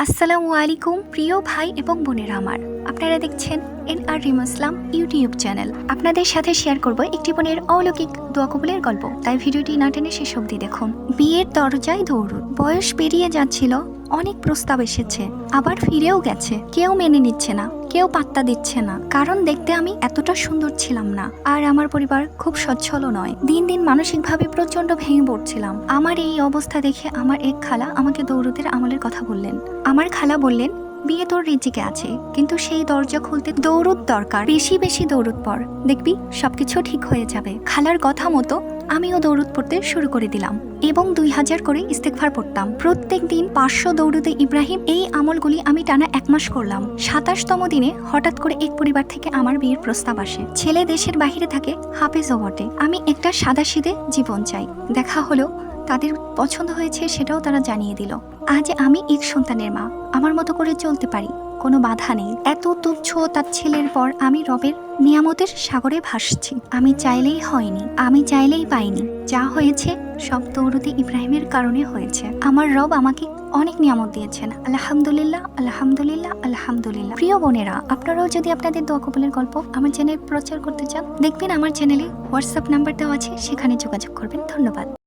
আসসালামু আলাইকুম প্রিয় ভাই এবং বোনেরা আমার, আপনারা দেখছেন NR রিম ইসলাম ইউটিউব চ্যানেল। আপনাদের সাথে শেয়ার করব একটি বোনের অলৌকিক দোয়া কবুলের গল্প, তাই ভিডিওটি না টেনে শেষ অবধি দেখুন। বিয়ের দরজায় দৌড়। বয়স পেরিয়ে যাচ্ছিল, অনেক প্রস্তাব এসেছে, আবার ফিরেও গেছে। কেউ মেনে নিচ্ছে না, কেউ পাত্তা দিচ্ছে না, কারণ দেখতে আমি এতটা সুন্দর ছিলাম না, আর আমার পরিবার খুব সচ্ছলও নয়। দিন দিন মানসিকভাবে প্রচন্ড ভেঙে পড়ছিলাম। আমার এই অবস্থা দেখে আমার এক খালা আমাকে দৌড়ুদের আমলের কথা বললেন। আমার খালা বললেন, বিয়ে তোর রিজিকে আছে, কিন্তু সেই দরজা খুলতে দৌড়ুদ দরকার। বেশি বেশি দৌড়ুদ পর, দেখবি সবকিছু ঠিক হয়ে যাবে। খালার কথা মতো আমিও দৌড়ুদ পড়তে শুরু করে দিলাম এবং 2000 করে ইস্তেগফার পড়তাম। প্রত্যেক দিন 500 দৌড়ুদে ইব্রাহিম। এই আমলগুলি আমি টানা 1 মাস করলাম। 27তম দিনে হঠাৎ করে এক পরিবার থেকে আমার বিয়ের প্রস্তাব আসে। ছেলে দেশের বাহিরে থাকে, হাফেজও বটে। আমি একটা সাদাসিধে জীবন চাই। দেখা হলো, তাদের পছন্দ হয়েছে সেটাও তারা জানিয়ে দিল। আজ আমি এক সন্তানের মা, আমার মতো করে চলতে পারি, কোনো বাধা নেই। এত তুচ্ছ তার ছেলের পর আমি রবের নিয়ামতের সাগরে ভাসছি। আমি চাইলেই হয়নি, আমি চাইলেই পাইনি। যা হয়েছে সব দৌড়তে ইব্রাহিমের কারণে হয়েছে। আমার রব আমাকে অনেক নিয়ামত দিয়েছেন। আলহামদুলিল্লাহ, আলহামদুলিল্লাহ, আলহামদুলিল্লাহ। প্রিয় বোনেরা, আপনারাও যদি আপনাদের দোয়া কবুলের গল্প আমার চ্যানেলে প্রচার করতে চান, দেখবেন আমার চ্যানেলে হোয়াটসঅ্যাপ নাম্বার দেওয়া আছে, সেখানে যোগাযোগ করবেন। ধন্যবাদ।